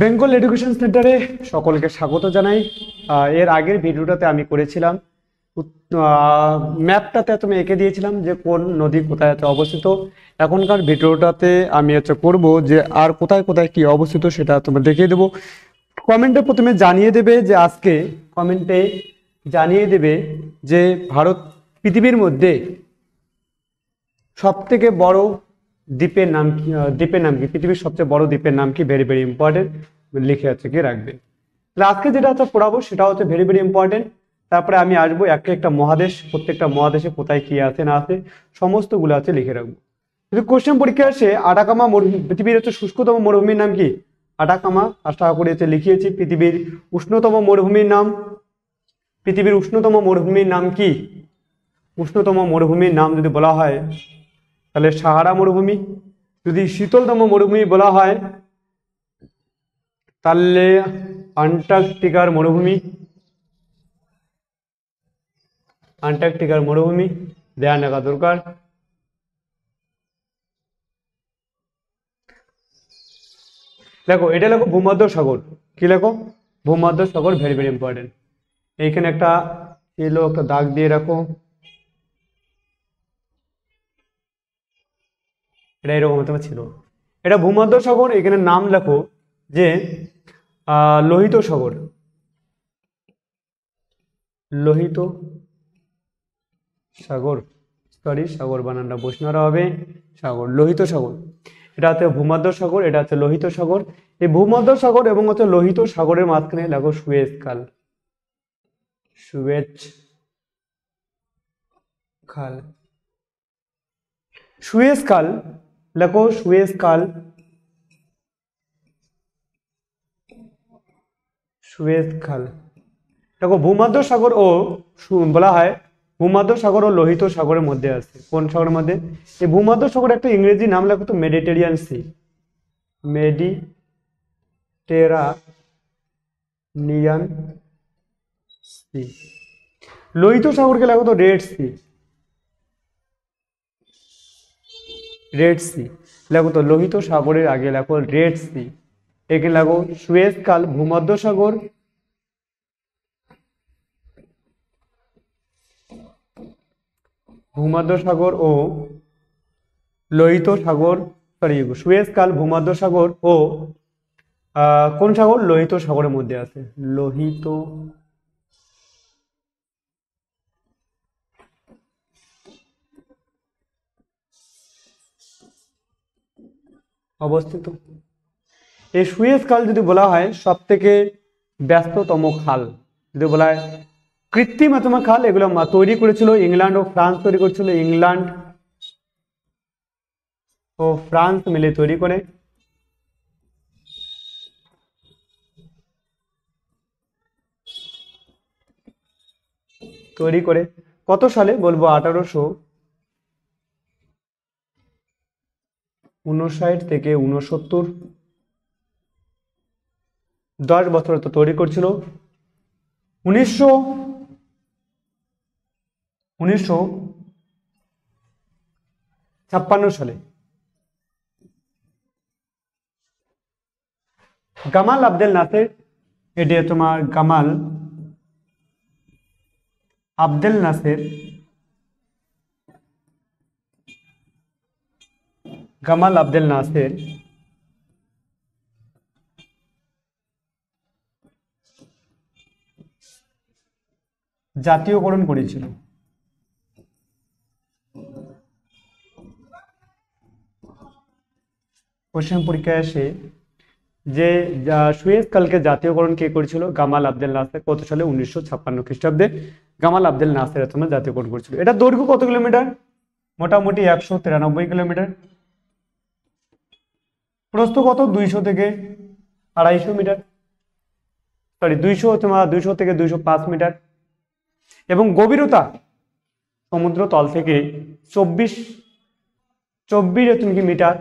Bengal education সেন্টারে সকলকে স্বাগত জানাই। এর আগের ভিডিওটাতে আমি করেছিলাম ম্যাপটাতে তুমি এঁকে দিয়েছিলাম যে কোন নদী কোথায় আছে অবস্থিত। এখনকার ভিডিওটাতে আমি করব যে আর কোথায় কোথায় কি অবস্থিত সেটা তোমার দেখিয়ে দেবো। কমেন্টে প্রথমে জানিয়ে দেবে যে আজকে কমেন্টে জানিয়ে দেবে যে পৃথিবীর মধ্যে সব থেকে বড় দ্বীপের নাম কি, পৃথিবীর সবচেয়ে বড় দ্বীপের নাম কি, ভেরি ভেরি ইম্পর্টেন্ট লিখে কি রাখবেন। তাহলে আজকে যেটা পড়াবো সেটা হচ্ছে ভেরি ভেরি ইম্পর্টেন্ট। তারপরে আমি আসবো একটা মহাদেশ, প্রত্যেকটা মহাদেশে কোথায় কি আছে না আছে সমস্তগুলো আছে লিখে রাখবো। যদি কোশ্চেন পরীক্ষা আসে আটাকামা মরুভূমি, পৃথিবীর শুষ্কতম মরুভূমির নাম কি? আটাকামা। আশা করে লিখিয়েছি। পৃথিবীর উষ্ণতম মরুভূমির নাম, পৃথিবীর উষ্ণতম মরুভূমির নাম কি? উষ্ণতম মরুভূমির নাম যদি বলা হয় তাহলে সাহারা মরুভূমি। যদি শীতলতম মরুভূমি বলা হয় তাহলে আন্টার্কটিকার মরুভূমি। আন্টার্কটিকার মরুভূমি ধ্যান রাখা দরকার। দেখো এটা লেখো ভূমধ্য সাগর। কি লেখো? ভূমধ্য সাগর, ভেরি ভেরি ইম্পর্টেন্ট। এইখানে একটা দাগ দিয়ে রাখো। এটা এরকম ছিল। এটা ভূমধ্য সাগর। এখানে নাম লেখো যে লোহিত সাগর। লোহিত সাগর, সরি সাগর বানানটা বৈষ্ণবরা হবে সাগর, লোহিত সাগর। এটা হচ্ছে ভূমধ্য সাগর, এটা হচ্ছে লোহিত সাগর। এই ভূমধ্য সাগর এবং লোহিত সাগরের মাঝখানে লেখো সুয়েজ খাল। সুয়েজ খাল, সুয়েজ খাল লেখো, সুয়েজ খাল, সুয়েজ খাল। দেখো ভূমধ্য সাগর ও বলা হয় ভূমধ্য সাগর ও লোহিত সাগরের মধ্যে আছে। কোন সাগরের মধ্যে? এই ভূমধ্য সাগর একটা ইংরেজি নাম লেখো তো মেডিটেরিয়ান সি। Mediterranean sea. লোহিত সাগরকে লেখো তো রেড সি। রেড সি লেখো তো, লোহিত সাগরের আগে লেখো রেড সি। এখানে লেখো সুয়েজ খাল, ভূমধ্য সাগর, ভূমধ্য সাগর ও লোহিত সাগর, সরি সুয়েজ খাল, ভূমধ্য সাগর ও কোন সাগর? লোহিত সাগরের মধ্যে আছে। লোহিত অবস্থিত। এই সুয়েজ খাল যদি বলা হয় সব থেকে ব্যস্ততম খাল, যদি বলা হয় কৃত্রিম খাল, এগুলো তৈরি করেছিল ইংল্যান্ড ও ফ্রান্স, তৈরি করেছিল ইংল্যান্ড ও ফ্রান্স মিলে তৈরি করে কত সালে? বলবো 1859 থেকে 69। 10 বছর তো তৈরি করছিল। 1956 সালে গামাল আবদেল নাসের, এটা তোমার Gamal Abdel Nasser, Gamal Abdel Nasser জাতীয়করণ করেছিল। কোশ্চেন পরীক্ষায় আসে যে সুয়েজ খালকে জাতীয়করণ কে করেছিল? গামাল আবদেল নাসের। কত সালে? 1956 খ্রিস্টাব্দে গামাল আবদেল নাসের জাতীয়করণ করেছিল। এটা দৈর্ঘ্য কত কিলোমিটার? মোটামুটি 193 কিলোমিটার। প্রস্থ কত? 200 থেকে 250 মিটার, সরি 200 থেকে 205 মিটার। এবং গভীরতা সমুদ্র তল থেকে 24 মিটার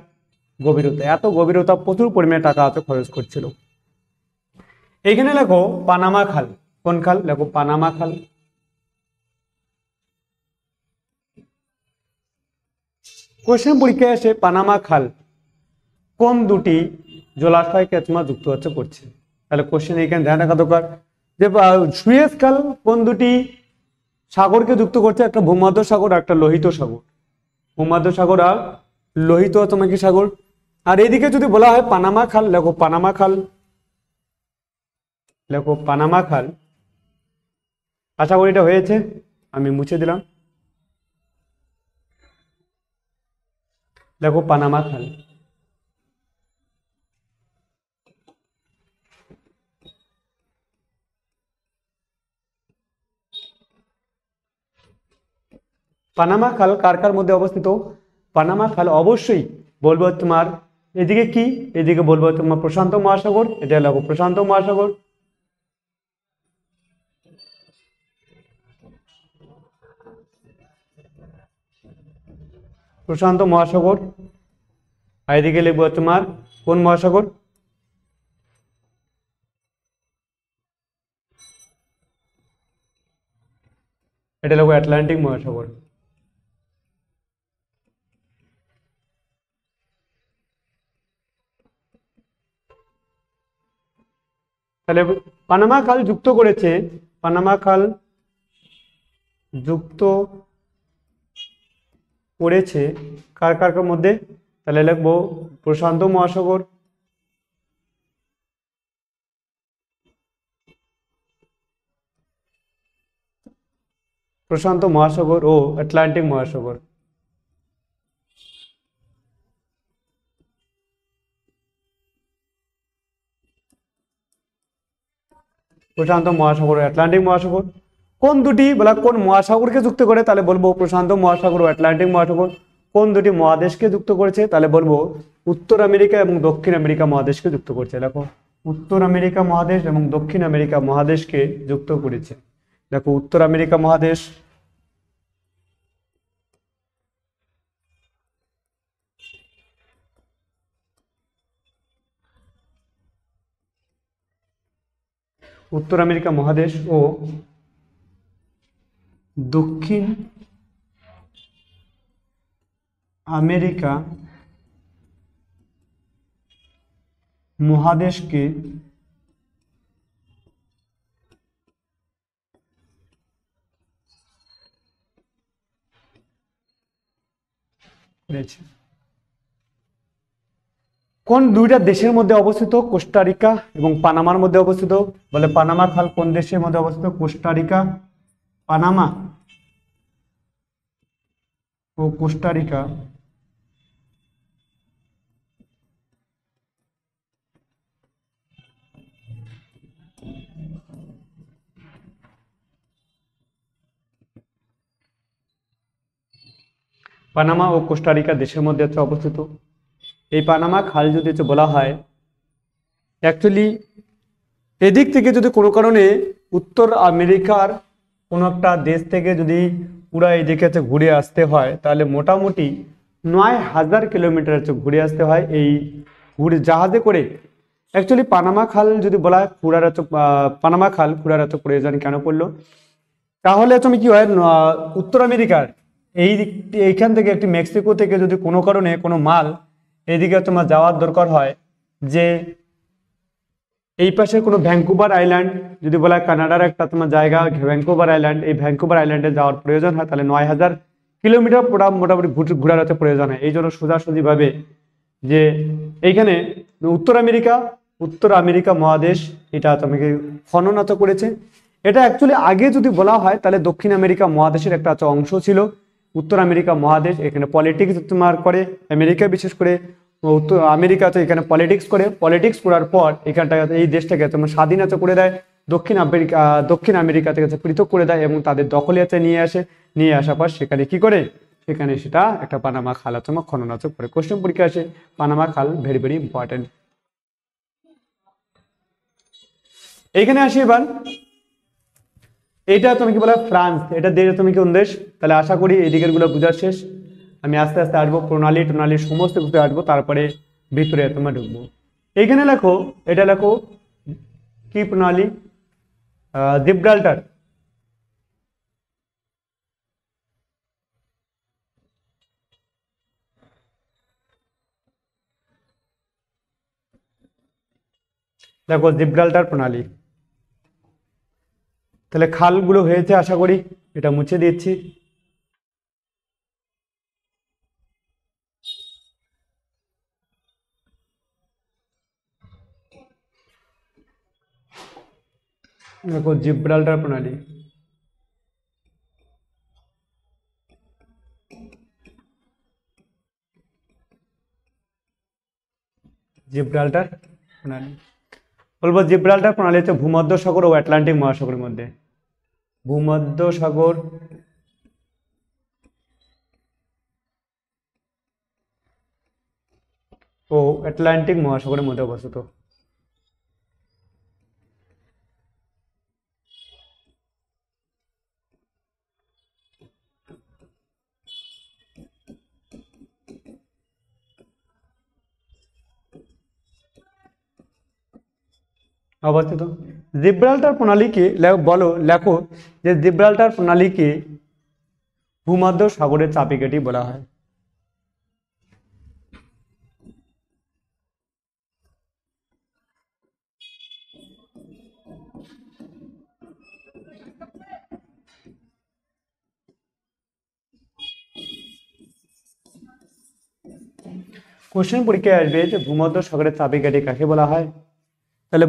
গভীরতা। এত গভীরতা, প্রচুর পরিমাণে টাকা খরচ করছিল। এইখানে লেখো পানামা খাল। কোন খাল? লেখো পানামা খাল। কোশ্চেন পরীক্ষায় আসে পানামা খাল কোন দুটি জলাশয়কে তোমার যুক্ত হচ্ছে করছে। তাহলে কোশ্চেন এখানে ধ্যান রাখা দরকার যে সুয়েজ খাল কোন দুটি সাগরকে যুক্ত করছে, একটা ভূমধ্য সাগর আর একটা লোহিত সাগর। ভূমধ্য সাগর আর লোহিত তোমাকে সাগর। আর এদিকে যদি বলা হয় পানামা খাল, লেখো পানামা খাল, লেখো পানামা খাল। আশা করি এটা হয়েছে, আমি মুছে দিলাম। দেখো পানামা খাল। পানামা খাল কার কার মধ্যে অবস্থিত? পানামা খাল অবশ্যই বলবো তোমার এদিকে কি, এদিকে বলবো তোমার প্রশান্ত মহাসাগর, এটা লেখো প্রশান্ত মহাসাগর। প্রশান্ত মহাসাগর। আর এদিকে লিখবো তোমার কোন মহাসাগর? এটা লিখবো আটলান্টিক মহাসাগর। তাহলে পানামা খাল যুক্ত করেছে, পানামা খাল যুক্ত করেছে কার কার কার মধ্যে? তাহলে লিখবো প্রশান্ত মহাসাগর, প্রশান্ত মহাসাগর ও আটলান্টিক মহাসাগর। প্রশান্ত মহাসাগর ও আটলান্টিক মহাসাগর কোন দুটি বলা কোন মহাসাগরকে যুক্ত করে? তাহলে বলবো প্রশান্ত মহাসাগর ও আটলান্টিক মহাসাগর। কোন দুটি মহাদেশকে যুক্ত করেছে? তাহলে বলবো উত্তর আমেরিকা এবং দক্ষিণ আমেরিকা মহাদেশকে যুক্ত করেছে। দেখো উত্তর আমেরিকা মহাদেশ এবং দক্ষিণ আমেরিকা মহাদেশকে যুক্ত করেছে। দেখো উত্তর আমেরিকা মহাদেশ, উত্তর আমেরিকা মহাদেশ ও দক্ষিণ আমেরিকা মহাদেশকে করেছে। কোন দুইটা দেশের মধ্যে অবস্থিত? কোস্টারিকা এবং পানামার মধ্যে অবস্থিত। বলে পানামা খাল কোন দেশের মধ্যে অবস্থিত? কোস্টারিকা, পানামা ও কোস্টারিকা পানামা ও কোস্টারিকা দেশের মধ্যে হচ্ছে অবস্থিত। এই পানামা খাল যদি হচ্ছে বলা হয় অ্যাকচুয়ালি এদিক থেকে যদি কোনো কারণে উত্তর আমেরিকার কোনো একটা দেশ থেকে যদি পুরা এদিকে হচ্ছে ঘুরে আসতে হয় তাহলে মোটামুটি ৯,০০০ কিলোমিটার হচ্ছে ঘুরে আসতে হয় এই ঘুরে জাহাজে করে। অ্যাকচুয়ালি পানামা খাল যদি বলা হয় ঘুরার হচ্ছে পানামা খাল ঘুরার হচ্ছে প্রয়োজন কেন পড়লো? তাহলে তুমি কি হয় উত্তর আমেরিকার এইখান থেকে একটি মেক্সিকো থেকে যদি কোনো কারণে কোনো মাল এইদিকে তোমার যাওয়ার দরকার হয়, যে এই পাশে কোনো ভ্যাঙ্কুভার আইল্যান্ড যদি বলা হয় কানাডার একটা তোমার জায়গা ভ্যাঙ্কুভার আইল্যান্ড, এই ভ্যাঙ্কুভার আইল্যান্ডে যাওয়ার প্রয়োজন হয় তাহলে ৯,০০০ কিলোমিটার পুরো মোটামুটি ঘোরার হচ্ছে প্রয়োজন হয়। এই জন্য সোজাসুজি ভাবে যে এইখানে উত্তর আমেরিকা মহাদেশ এটা তোমাকে খনন করেছে। এটা অ্যাকচুয়ালি আগে যদি বলা হয় তাহলে দক্ষিণ আমেরিকা মহাদেশের একটা অংশ ছিল উত্তর আমেরিকা মহাদেশ। এখানে পলিটিক্স তোমার করে আমেরিকা, বিশেষ করে উত্তর আমেরিকাতে এখানে পলিটিক্স করার পর এখানটা এই দেশটাকে তোমার স্বাধীনতা করে দেয়, দক্ষিণ আমেরিকা থেকে পৃথক করে দেয় এবং তাদের দখলে নিয়ে আসার পর সেখানে কি করে সেখানে সেটা একটা পানামা খাল তোমার খনন করে। কোশ্চেন পরীক্ষা আসে পানামা খাল, ভেরি ভেরি ইম্পর্টেন্ট। এইখানে আসি এবার এটা তুমি কি বলে ফ্রান্স, এটা দেশ তুমি কোন দেশ? তাহলে আশা করি এই দিকের গুলো বোঝা শেষ। আমি আস্তে আস্তে আসবো প্রণালী সমস্ত কিছু আসবো, তারপরে ভিতরে তোমার ঢুকবো। এইখানে লেখো, এটা লেখো কি প্রণালী? জিব্রাল্টার। দেখো জিব্রাল্টার প্রণালী। তাহলে খালগুলো হয়েছে আশা করি, এটা মুছে দিচ্ছি। দেখো জিব্রাল্টার প্রণালী। জিব্রাল্টার প্রণালী, বলবো জিব্রাল্টার প্রণালী হচ্ছে ভূমধ্য সাগর ও আটলান্টিক মহাসাগরের মধ্যে, ভূমধ্য সাগর ও আটলান্টিক মহাসাগরের মধ্যে অবস্থিত। অবস্থিত জিব্রাল্টার প্রণালীকে লেখো যে জিব্রাল্টার প্রণালীকে ভূমধ্য সাগরের চাবিকাঠি বলা হয়। কোশ্চেন পরীক্ষায় আসবে যে ভূমধ্য সাগরের চাবিকাঠি কাকে বলা হয়, তাহলে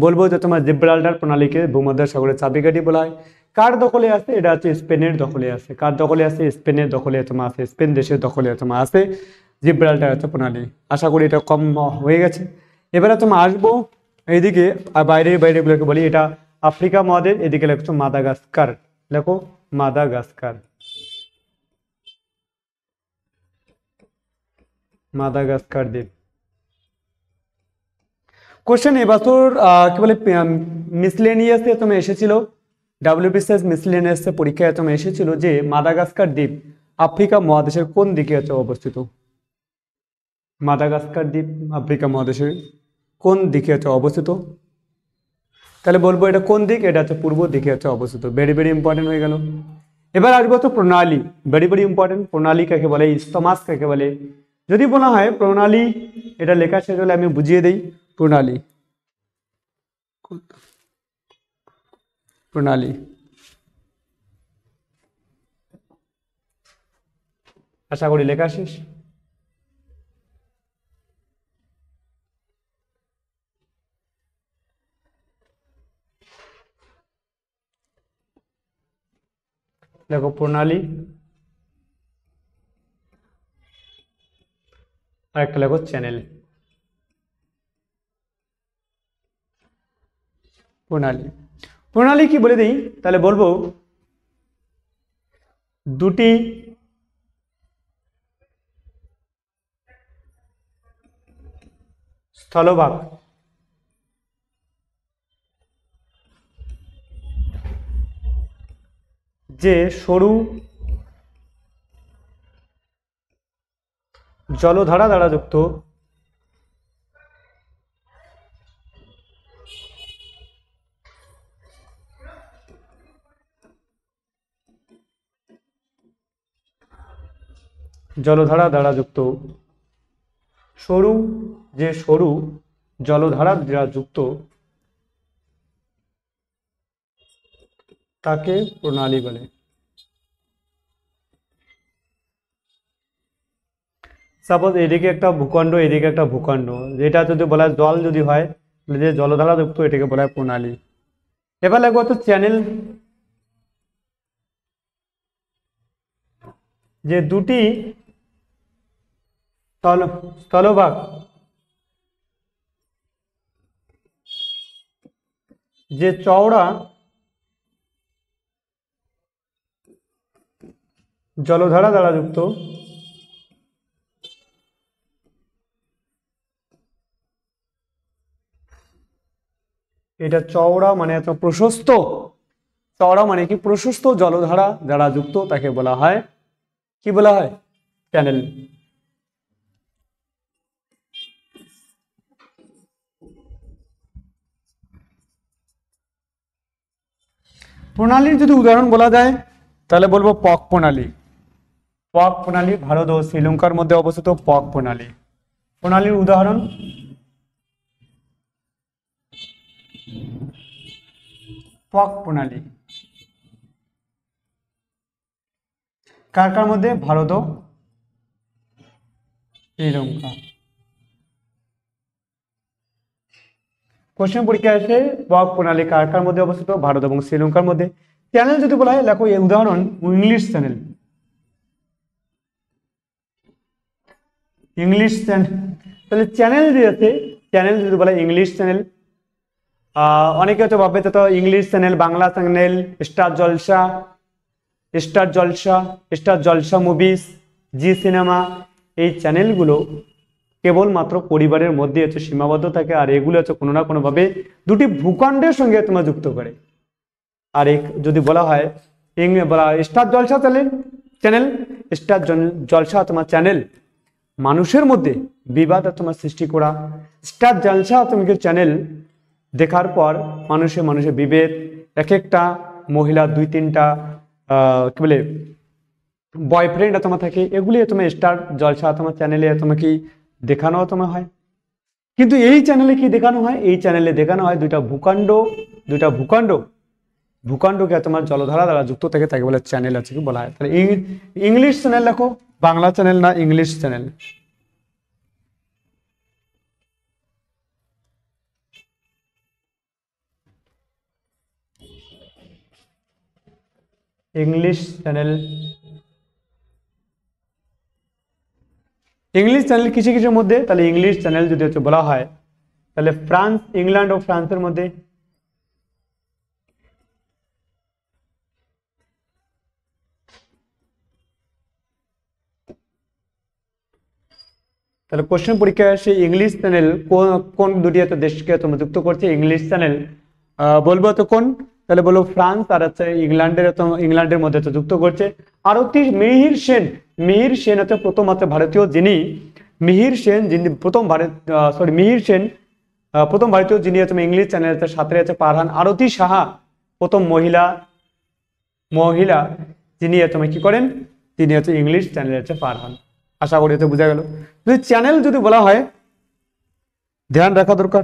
বলবো যে তোমার জিব্রাল্টার প্রণালীকে ভূমধ্য সাগরের চাবিকাঠি বলা হয়। কার দখলে আছে, এটা হচ্ছে স্পেনের দখলে আছে। কার দখলে আছে, স্পেনের দখলে তোমার আছে, স্পেন দেশের দখলে তোমার আছে জিব্রাল্টার হচ্ছে প্রণালী। আশা করি এটা কম হয়ে গেছে। এবারে তোমার আসবো এইদিকে, আর বাইরেগুলোকে বলি এটা আফ্রিকা মহাদেশ, এদিকে লেখছো মাদাগাস্কার, লেখো মাদাগাস্কার, মাদাগাস্কার দ্বীপ। কোশ্চেন এবছর কি বলে মিসলেনিয়াসে তোমার এসেছিল, ডাব্লিউবিসিএস মিসলেনিয়াসে পরীক্ষায় তোমার এসেছিল যে মাদাগাস্কার দ্বীপ আফ্রিকা মহাদেশের কোন দিকে আছে অবস্থিত। মাদাগাস্কার দ্বীপ আফ্রিকা মহাদেশের কোন দিকে আছে অবস্থিত, তাহলে বলবো এটা কোন দিক, এটা হচ্ছে পূর্ব দিকে আছে অবস্থিত। ভেরি ভেরি ইম্পর্টেন্ট হয়ে গেল। এবার আসবো তো প্রণালী, ভেরি ভেরি ইম্পর্টেন্ট। প্রণালী কাকে বলে, স্তমাস কাকে বলে। যদি বলা হয় প্রণালী, এটা লেখা শেষ হলে আমি বুঝিয়ে দিই। প্রণালী, প্রণালী আশা করি লেখা শেষ। দেখো প্রণালী, আর একটা লেখো চ্যানেল। প্রণালী, প্রণালী কি বলে দিই, তাহলে বলবো দুটি স্থলভাগ যে সরু জলধারা দ্বারা যুক্ত, জলধারা দ্বারা যুক্ত, সরু জলধারা দ্বারা যুক্ত তাকে প্রণালী বলে। সাপোজ এদিকে একটা ভূখণ্ড, এদিকে একটা ভূখণ্ড, যেটা যদি বলা হয় জল যদি হয়, যে জলধারা যুক্ত এটাকে বলা হয় প্রণালী। এবার লাগবে তো চ্যানেল, যে দুটি স্থলভাগ যে চওড়া জলধারা দ্বারা যুক্ত, এটা চওড়া মানে এত প্রশস্ত, চওড়া মানে কি প্রশস্ত জলধারা দ্বারা যুক্ত তাকে বলা হয়, কি বলা হয়, চ্যানেল। প্রণালীর যদি উদাহরণ বলা যায় তাহলে বলবো পক প্রণালী। পক প্রণালী ভারত ও শ্রীলঙ্কার মধ্যে অবস্থিত পক প্রণালী। প্রণালীর উদাহরণ পক প্রণালী কার কার মধ্যে? ভারত ও শ্রীলঙ্কা। কোশ্চেন পরীক্ষায় আসে পক প্রণালী কার কার মধ্যে অবস্থিত? ভারত এবং শ্রীলঙ্কার মধ্যে। চ্যানেল যদি বলা হয়, দেখো উদাহরণ ইংলিশ চ্যানেল। ইংলিশ চ্যানেল, তাহলে চ্যানেল যে আছে, চ্যানেল যদি বলা হয় ইংলিশ চ্যানেল, অনেকে হয়তো ভাববে তো English channel, Bangla channel, Star Jalsha, Star Jalsha, Star Jalsha movies, Zee cinema, এই চ্যানেলগুলো কেবলমাত্র পরিবারের মধ্যে হচ্ছে সীমাবদ্ধ থাকে, আর এগুলো হচ্ছে কোনো না কোনোভাবে দুটি ভূখণ্ডের সঙ্গে তোমার যুক্ত করে। আর যদি বলা হয় স্টার জলসা চ্যানেল, চ্যানেল স্টার জলসা তোমার চ্যানেল মানুষের মধ্যে বিবাদ তোমার সৃষ্টি করা। স্টার জলসা তোমাকে চ্যানেল দেখার পর মানুষে বিভেদ, এক একটা মহিলা 2-3টা কি বলে বয়ফ্রেন্ড তোমার থাকে, এগুলি তোমার স্টার জলসা তোমার চ্যানেলে তোমাকে দেখানো তোমার হয়। কিন্তু এই চ্যানেলে কি দেখানো হয়? এই চ্যানেলে দেখানো হয় দুইটা ভূখণ্ডকে তোমার জলধারা দ্বারা যুক্ত থাকে, তাকে বলে চ্যানেল আছে কি বলা হয়। তাহলে ইংলিশ চ্যানেল লেখো, বাংলা চ্যানেল না, English channel. English channel, English channel কিছু কিছুর মধ্যে, তাহলে ইংলিশ চ্যানেল যদি হচ্ছে বলা হয়, তাহলে ফ্রান্স, ইংল্যান্ড ও ফ্রান্সের মধ্যে। তাহলে কোশ্চেন পরীক্ষায় আসে ইংলিশ চ্যানেল কোন দুটি এত দেশকে তোমরা যুক্ত করছে? ইংলিশ চ্যানেল বলবো তো কোন? তাহলে বলবো ফ্রান্স আর হচ্ছে ইংল্যান্ডের মধ্যে তো যুক্ত করছে। আর অতি মিহির সেন হচ্ছে প্রথম হচ্ছে ভারতীয়, যিনি মিহির সেন প্রথম ভারতীয় যিনি হচ্ছে ইংলিশ চ্যানেলের সাথে আছে পারহান আরতি সাহা, প্রথম মহিলা যিনি তুমি কি করেন, তিনি হচ্ছে ইংলিশ চ্যানেলের হচ্ছে পারহান। আশা করি এতে বোঝা গেল। যদি চ্যানেল যদি বলা হয়, ধ্যান রাখা দরকার,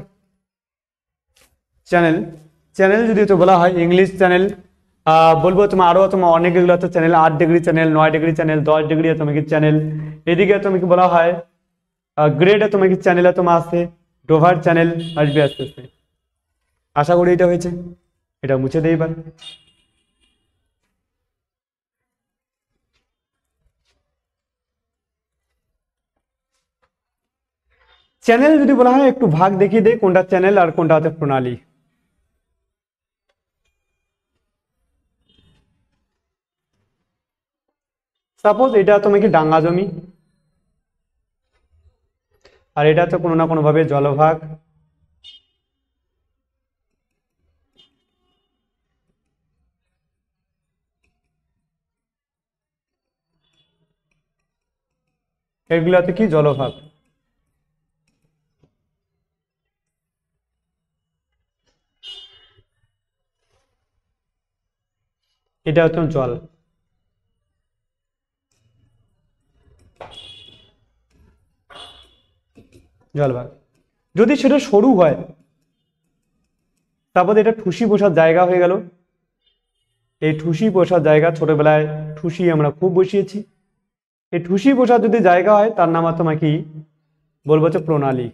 চ্যানেল যদি তো বলা হয় ইংলিশ চ্যানেল, বলবো তোমার আরো তোমার অনেকগুলো হচ্ছে channel, 8 degree channel, 9 degree channel, 10 degree তোমাকে চ্যানেল। এদিকে তুমি কি বলা হয় গ্রেড তোমাকে চ্যানেল তোমার আছে, ডোভার চ্যানেল আসবে আস্তে আস্তে। আশা করি এটা হয়েছে, এটা মুছে দেই এবার। চ্যানেল যদি বলা হয় একটু ভাগ দেখিয়ে দেয়, কোনটা চ্যানেল আর কোনটা হচ্ছে প্রণালী। সাপোজ এটা তোমাকে ডাঙ্গা জমি, আর এটা তো কোনো না কোনো ভাবে জলভাগ, এগুলাতে কি জলভাগ। এটা হচ্ছে জলভাগ। যদি সেটা সরু হয়, তারপর এটা ঠুসি বসার জায়গা হয়ে গেল। এই ঠুসি বসার জায়গা, ছোটবেলায় ঠুসি আমরা খুব বসিয়েছি। এই ঠুসি বসার যদি জায়গা হয়, তার নাম তোমাকে কি বলবো হচ্ছে প্রণালী।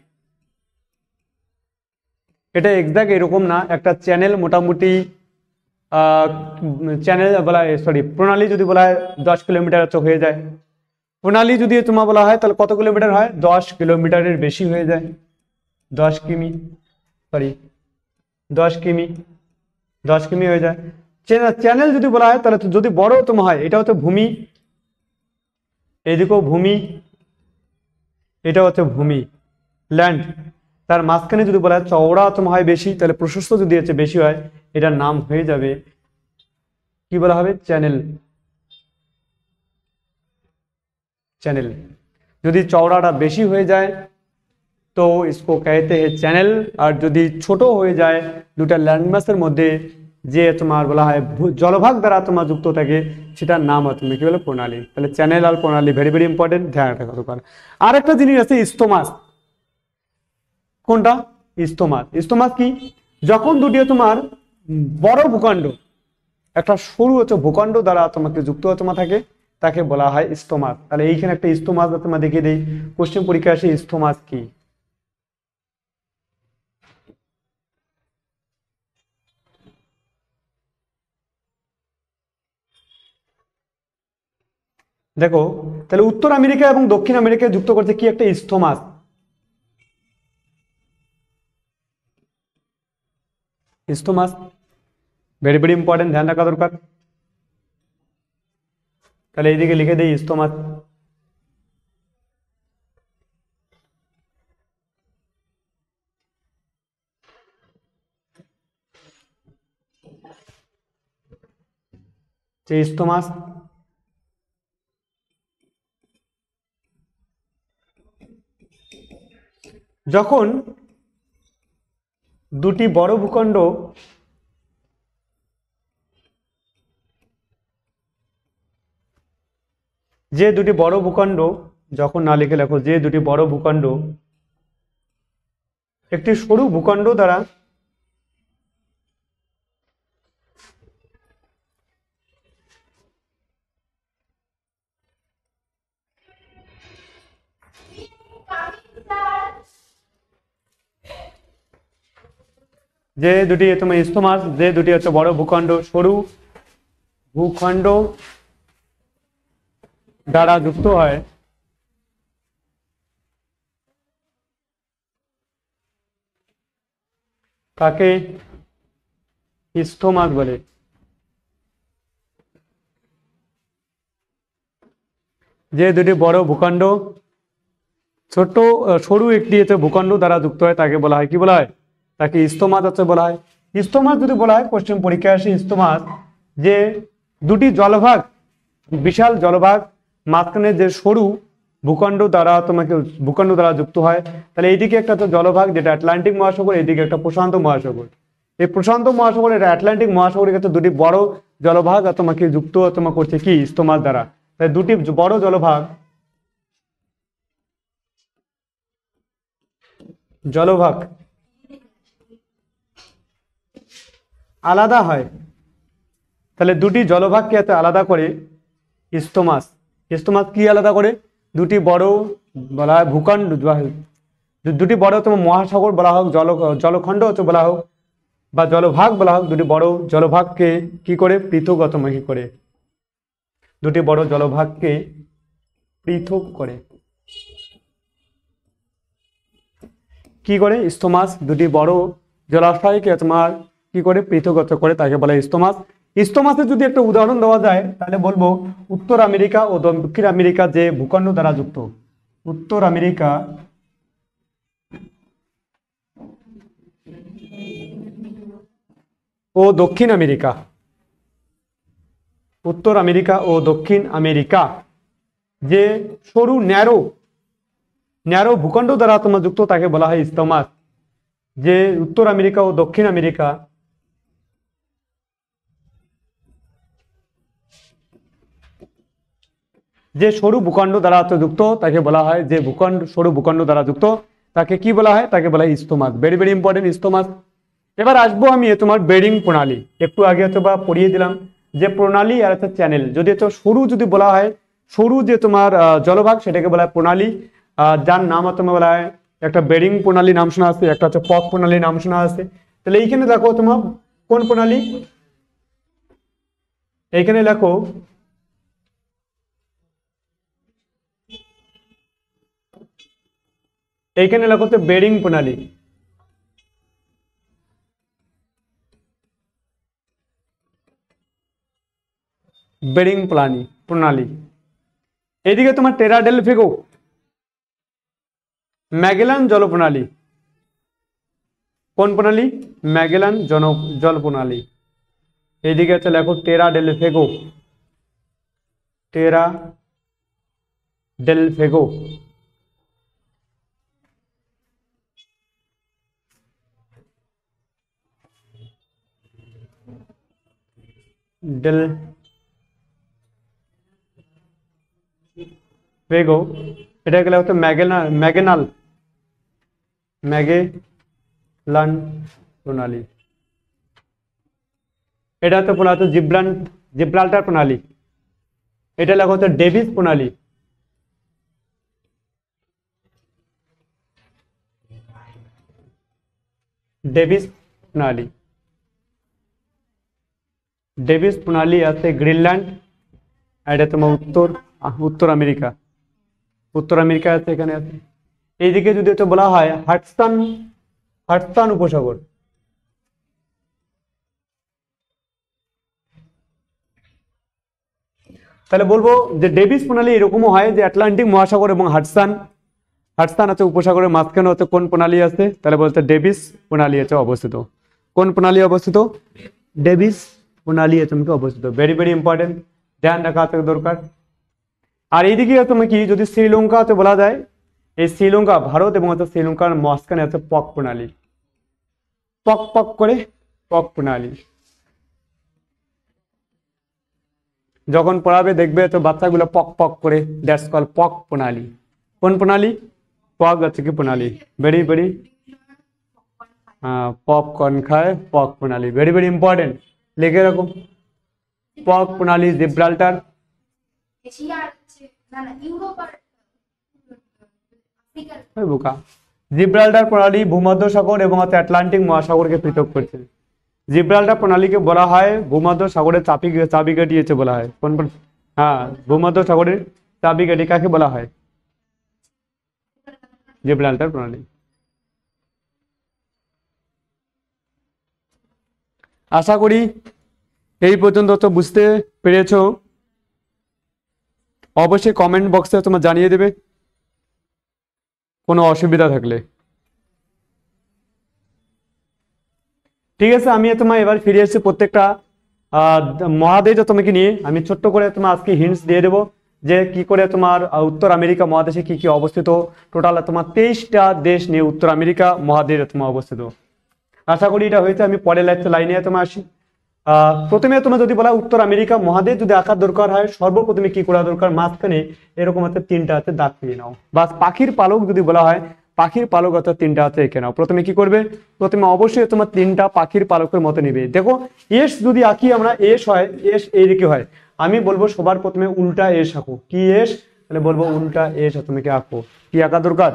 এটা এক্সাক্ট এরকম না, একটা চ্যানেল মোটামুটি চ্যানেল বলা সরি প্রণালী যদি বলা হয় 10 কিলোমিটার তো হয়ে যায়। প্রণালী যদি তোমার বলা হয় তাহলে কত কিলোমিটার হয়? 10 কিলোমিটারের বেশি হয়ে যায়, 10 কিমি, সরি 10 কিমি, 10 কিমি হয়ে যায়। চ্যানেল যদি বলা হয় তাহলে যদি বড় তোমার হয়, এটা হচ্ছে ভূমি, এইদিকেও ভূমি, এটা হচ্ছে ভূমি ল্যান্ড, তার মাঝখানে যদি বলা হয় চওড়া তোমার হয় বেশি, তাহলে প্রশস্ত যদি হচ্ছে বেশি হয়, এটার নাম হয়ে যাবে কি বলা হবে? চ্যানেল। চ্যানেল যদি চওড়াটা বেশি হয়ে যায় তো इसको कहते हैं চ্যানেল, আর যদি ছোট হয়ে যায় দুটা ল্যান্ডমাসের মধ্যে যে তোমার বলা হয় জলভাগ দ্বারা তোমার যুক্ত থাকে, সেটার নাম হচ্ছে কি বলে? প্রণালী। তাহলে চ্যানেল আর প্রণালী ভেরি ভেরি ইম্পর্টেন্ট, ধ্যান রাখা দরকার। আর একটা জিনিস আছে ইস্তমাস। কোনটা? ইস্তমাস। ইস্তমাস কি? যখন দুটি তোমার বড় ভূখণ্ড, একটা সরু হচ্ছে ভূখণ্ড দ্বারা তোমাকে যুক্ত তোমার থাকে, তাকে বলা হয় স্থমাস। তাহলে এইখানে একটা স্থমাস তোমার দেখিয়ে দেই, কোশ্চেন পরীক্ষা আসে স্থমাস কি। দেখো, তাহলে উত্তর আমেরিকা এবং দক্ষিণ আমেরিকা যুক্ত করছে কি একটা স্থমাস। স্থমাস ভেরি ভেরি ইম্পর্টেন্ট, ধ্যান রাখা দরকার। তাহলে এইদিকে লিখে দেই স্থমাস। যে স্থমাস যখন দুটি বড় ভূখণ্ড যে দুটি বড় ভূখণ্ড, যখন না লিখে লেখো, যে দুটি বড় ভূখণ্ড একটি সরু ভূখণ্ড দ্বারা যে দুটি তোমার স্থমাস, যে দুটি হচ্ছে বড় ভূখণ্ড সরু ভূখণ্ড দ্বারা যুক্ত হয় তাকে স্থমাস বলে। যে দুটি বড় ভূখণ্ড ছোট সরু একটি হচ্ছে ভূখণ্ড দ্বারা যুক্ত হয় তাকে বলা হয় কি বলা হয়, তাকে স্থমাস হচ্ছে বলা হয়। স্থমাস যদি বলা হয় কোশ্চেন পরীক্ষায় আসে স্থমাস, যে দুটি জলভাগ, বিশাল জলভাগ মাঝখানে যে সরু ভূখণ্ড দ্বারা তোমাকে ভূখণ্ড দ্বারা যুক্ত হয়। তাহলে এইদিকে একটা তো জলভাগ যেটা আটলান্টিক মহাসাগর, এইদিকে একটা প্রশান্ত মহাসাগর। এই প্রশান্ত মহাসাগর এটা আটলান্টিক মহাসাগরের ক্ষেত্রে দুটি বড় জলভাগ তোমাকে যুক্ত তোমার করছে কি স্থমাস দ্বারা। তাই দুটি বড় জলভাগ জলভাগ আলাদা হয়, তাহলে দুটি জলভাগকে এত আলাদা করে স্থমাস। স্থমাস কি আলাদা করে, দুটি বড় বলা হয় ভূখণ্ড, দুটি বড় তোমার মহাসাগর বলা হোক, জলখণ্ড হচ্ছে বলা হোক বা জলভাগ বলা হোক, দুটি বড় জলভাগকে কি করে পৃথক কি করে, দুটি বড় জলভাগকে পৃথক করে কি করে স্থমাস, দুটি বড় জলাশয়কে তোমার কি করে পৃথক করে তাকে বলে স্থমাস। স্থমাসের যদি একটা উদাহরণ দেওয়া যায় তাহলে বলবো উত্তর আমেরিকা ও দক্ষিণ আমেরিকা যে ভূখণ্ড দ্বারা যুক্ত, উত্তর আমেরিকা ও দক্ষিণ আমেরিকা, উত্তর আমেরিকা ও দক্ষিণ আমেরিকা যে সরু ন্যারো ন্যারো ভূখণ্ড দ্বারা তোমার যুক্ত তাকে বলা হয় স্থমাস। যে উত্তর আমেরিকা ও দক্ষিণ আমেরিকা যে সরু ভূখণ্ড দ্বারা যুক্ত তাকে বলা হয়, যে ভূখণ্ড সরু ভূখণ্ড দ্বারা যুক্ত তাকে কি বলা হয়, তাকে বলা হয় isthmus. Very very important isthmus. এবার আসবো আমি তোমার বেরিং প্রণালী, একটু আগে হয়তো বা পড়িয়ে দিলাম যে প্রণালী আর একটা চ্যানেল। যদি তো সরু যদি বলা হয়, সরু যে তোমার জলভাগ সেটাকে বলা হয় প্রণালী, যার নাম তোমার বলা হয় একটা বেরিং প্রণালী নাম শোনা আছে, একটা হচ্ছে পক প্রণালী নাম শোনা আছে। তাহলে এইখানে দেখো তোমার কোন প্রণালী, এইখানে লেখো এইখানে লেখো তো বেরিং প্রণালী, বেরিং প্রণালী। এইদিকে তোমার টেরা ডেল ফেগো ম্যাগেলান জল প্রণালী, কোন প্রণালী, ম্যাগেলান জল প্রণালী। এইদিকে হচ্ছে লেখো টেরা ডেল ফেগো, টেরা ডেল ফেগো ডেল ফেগো, এটাকে লেখা হচ্ছে ম্যাগেলান প্রণালী। এটা হচ্ছে বলা হচ্ছে জিব্রাল্টার প্রণালী। এটা লেখা হচ্ছে ডেভিস প্রণালী। ডেভিস প্রণালী। ডেভিস প্রণালী আছে গ্রিনল্যান্ড, আর এটা তোমার উত্তর আমেরিকা। উত্তর আমেরিকা আছে, এখানে আছে। এইদিকে যদি এটা বলা হয় হাডসন উপসাগর। তাহলে বলবো যে ডেভিস প্রণালী এরকমও হয় যে আটলান্টিক মহাসাগর এবং হাডসন আছে উপসাগরের মাঝখানে হচ্ছে কোন প্রণালী আছে, তাহলে বলতে ডেভিস প্রণালী আছে অবস্থিত। কোন প্রণালী অবস্থিত? ডেভিস প্রণালী আছে অবস্থিত। ভেরি ভেরি ইম্পর্টেন্ট, ধ্যান রাখা দরকার। আর এইদিকে তোমার কি যদি শ্রীলঙ্কা হচ্ছে বলা যায়, এই শ্রীলঙ্কা ভারত এবং হচ্ছে শ্রীলঙ্কার মাঝখানে আছে পক প্রণালী। পক পক করে পক প্রণালী। যখন পড়াবে দেখবে তো বাচ্চাগুলো পক পক করে, দ্যাটস কল পক প্রণালী। কোন প্রণালী? পক আছে কি প্রণালী। ভেরি ভেরি পপকর্ন খায় পক প্রণালী। ভেরি ভেরি ইম্পর্টেন্ট, লিখে রাখো। পক প্রণালী জিব্রাল্টার। জিব্রাল্টার প্রণালী ভূমধ্যসাগর এবং আটলান্টিক মহাসাগরকে পৃথক করছে। জিব্রাল্টার প্রণালীকে বলা হয় ভূমধ্যসাগরের চাবিকাঠি এসে বলা হয়। কোন? হ্যাঁ, ভূমধ্যসাগরের চাবিকাঠি কাকে বলা হয়? জিব্রাল্টার প্রণালী। আশা করি এই পর্যন্ত তো বুঝতে পেরেছো। অবশ্যই কমেন্ট বক্সে তোমরা জানিয়ে দেবে কোনো অসুবিধা থাকলে। ঠিক আছে, আমি তোমার এবার ফিরে এসেছি প্রত্যেকটা মহাদেশ তোমাকে নিয়ে। আমি ছোট্ট করে তোমার আজকে হিন্টস দিয়ে দেবো যে কি করে তোমার উত্তর আমেরিকা মহাদেশে কি কি অবস্থিত। টোটাল তোমার 23টা দেশ নিয়ে উত্তর আমেরিকা মহাদেশ তোমার অবস্থিত। আশা করি এটা হয়েছে। আমি পরের লাইনে তোমার আসি। প্রথমে তোমার যদি বলা উত্তর আমেরিকা মহাদেশ যদি আঁকার দরকার হয়, সর্বপ্রথমে কি করা দরকার? মাঝখানে এরকম আছে 3টা আছে দাগ দিয়ে নাও। বাস পাখির পালক যদি বলা হয়, পাখির পালক অর্থাৎ 3টা আছে এঁকে নাও। প্রথমে কি করবে? প্রথমে অবশ্যই তোমার 3টা পাখির পালকের মতো নিবে। দেখো এস যদি আঁকি আমরা, এস হয়, এস এইদিকে হয়। আমি বলবো সবার প্রথমে উল্টা এস আঁকো। কি এস? তাহলে বলবো উল্টা এস তোমাকে আঁকো। কি আঁকা দরকার?